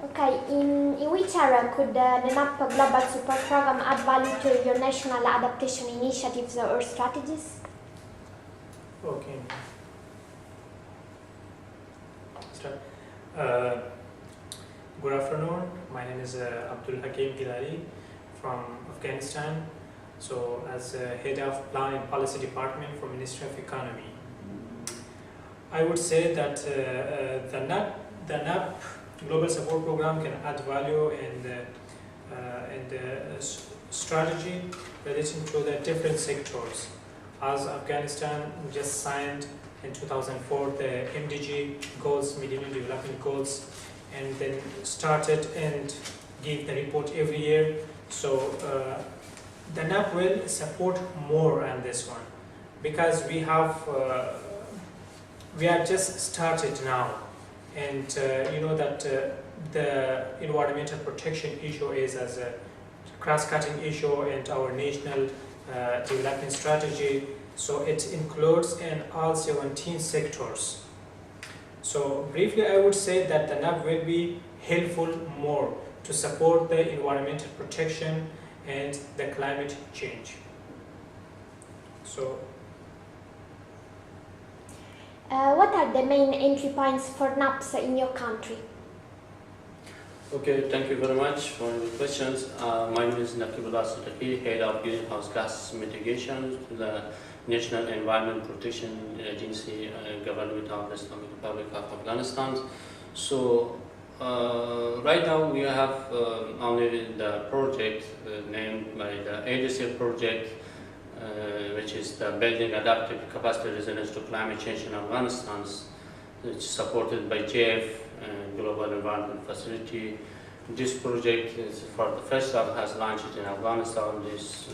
Okay, in which area could the NAP Global Support Program add value to your national adaptation initiatives or strategies? Okay. Start. Good afternoon. My name is Abdul Hakim Gilari from Afghanistan. So, as head of Plan and Policy Department for Ministry of Economy, I would say that the NAP Global Support Program can add value in the strategy relating to the different sectors. As Afghanistan just signed in 2004 the MDG goals, Millennium Development Goals, and then started and give the report every year. So the NAP will support more on this one because we are just started now, and you know that the environmental protection issue is as a cross-cutting issue in our national development strategy. So it includes in all 17 sectors. So briefly, I would say that the NAP will be helpful more to support the environmental protection and the climate change. So, what are the main entry points for NAPs in your country? Okay, thank you very much for your questions. My name is Nakibullah Sadaki, Head of Greenhouse Gas Mitigation to the National Environment Protection Agency, Government of the Islamic Republic of Afghanistan. So, right now we have only the project named by the ADC project, which is the Building Adaptive Capacity Resilience to Climate Change in Afghanistan. It's supported by JF, Global Environment Facility. This project is for the first time has launched in Afghanistan. This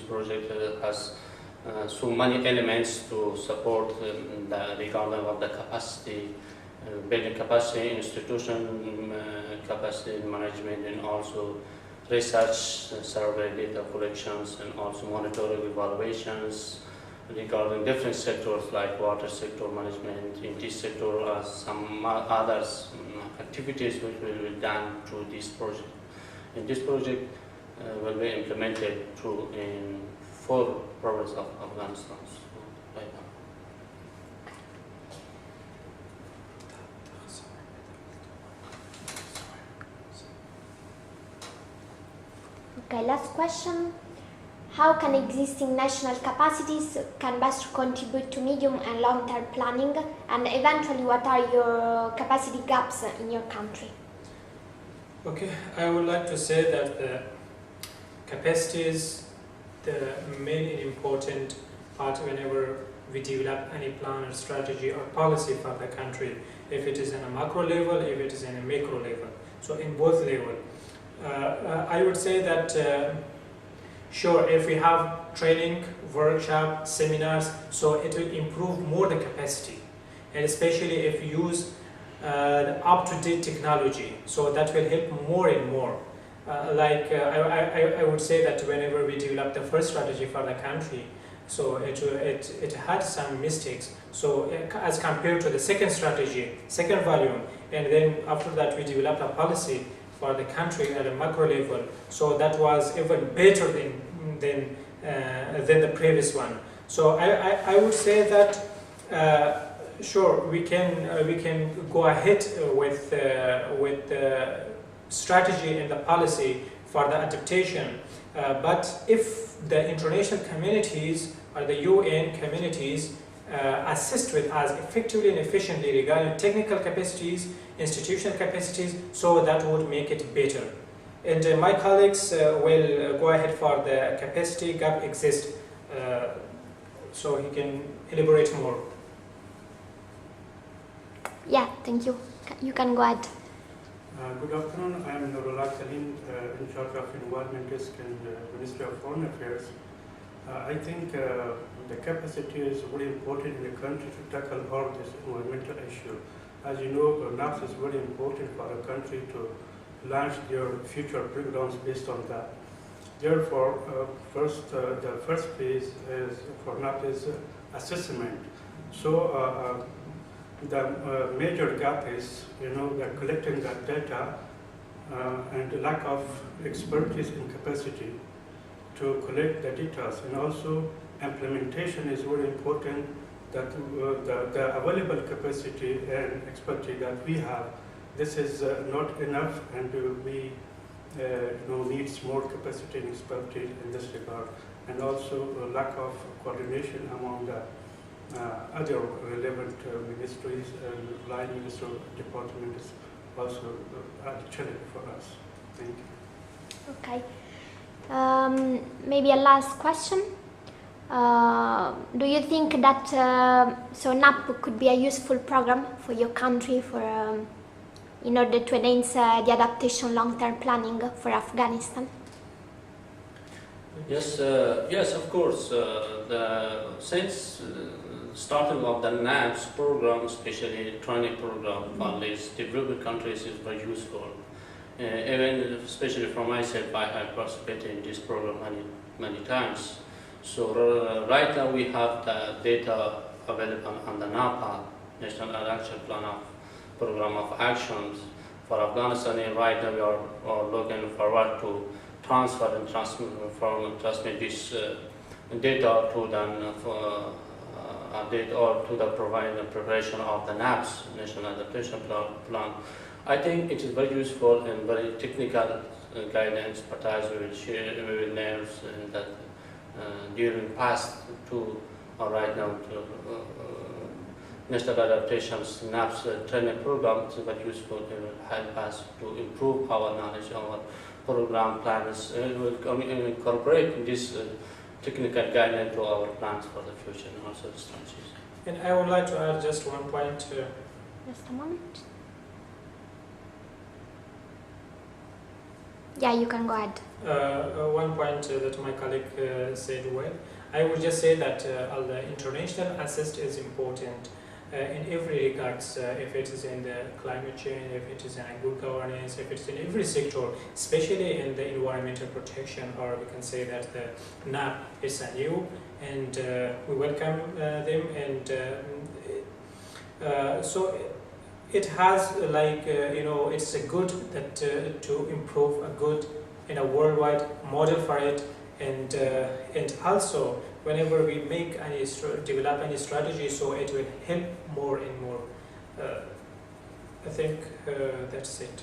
project has so many elements to support the regarding of the capacity, building capacity, institution capacity management, and also research, survey, data collections, and also monitoring evaluations regarding different sectors like water sector management, in this sector, some others activities which will be done through this project. And this project will be implemented through in 4 provinces of Afghanistan. So, right now. Okay, last question. How can existing national capacities can best contribute to medium and long-term planning, and eventually what are your capacity gaps in your country? okay, I would like to say that the capacity is the main and important part whenever we develop any plan or strategy or policy for the country, if it is in a macro level, if it is in a macro level. So in both levels. I would say that sure, if we have training, workshop, seminars, so it will improve more the capacity, and especially if we use the up-to-date technology, so that will help more and more. I would say that whenever we develop the first strategy for the country, so it had some mistakes. So as compared to the second strategy, second volume, and then after that we developed a policy for the country at a macro level, so that was even better than the previous one. So I would say that sure, we can go ahead with the strategy and the policy for the adaptation, but if the international communities or the UN communities assist with us effectively and efficiently regarding technical capacities, institutional capacities, so that would make it better. And my colleagues will go ahead for the capacity gap exist, so he can elaborate more. Yeah, thank you. You can go ahead. Good afternoon. I am Nurullah Salim, in charge of Environment Risk and Ministry of Foreign Affairs. I think the capacity is very important in the country to tackle all this environmental issue. As you know, NAPS is very important for a country to launch their future programs based on that. Therefore, the first phase is for NAPS is assessment. So the major gap is, the collecting that data and the lack of expertise and capacity to collect the data, and also implementation is very important. That the available capacity and expertise that we have, this is not enough, and we needs more capacity and expertise in this regard, and also a lack of coordination among the other relevant ministries and line minister department is also a challenge for us. Thank you. Okay. Maybe a last question. Do you think that so NAP could be a useful program for your country for in order to enhance the adaptation long-term planning for Afghanistan? Yes, yes, of course. Since starting of the NAPS program, especially training program for these developing countries, is very useful. Even especially for myself, I have participated in this program many times. So right now we have the data available on the NAPA, National Action Plan of Program of Actions for Afghanistan, and right now we are looking forward to transfer and transmit this data to them for update or to the preparation of the NAPS, National Adaptation Plan. I think it is very useful and very technical guidance, but as we will share, we will learn that during past to or right now to National Adaptation's NAPS training program is very useful. It will help us to improve our knowledge, our program plans. It will incorporate this technical guidance to our plans for the future and also the strategies. And I would like to add just one point. Just a moment. Yeah, you can go ahead. One point that my colleague said well. I would just say that the international assist is important in every regards, if it is in the climate change, if it is in good governance, if it's in every sector, especially in the environmental protection, or we can say that the NAP is a new, and we welcome them, and so it has it's a good that to improve a good in a worldwide model for it, and also whenever we make any develop any strategy, so it will help more and more. I think that's it.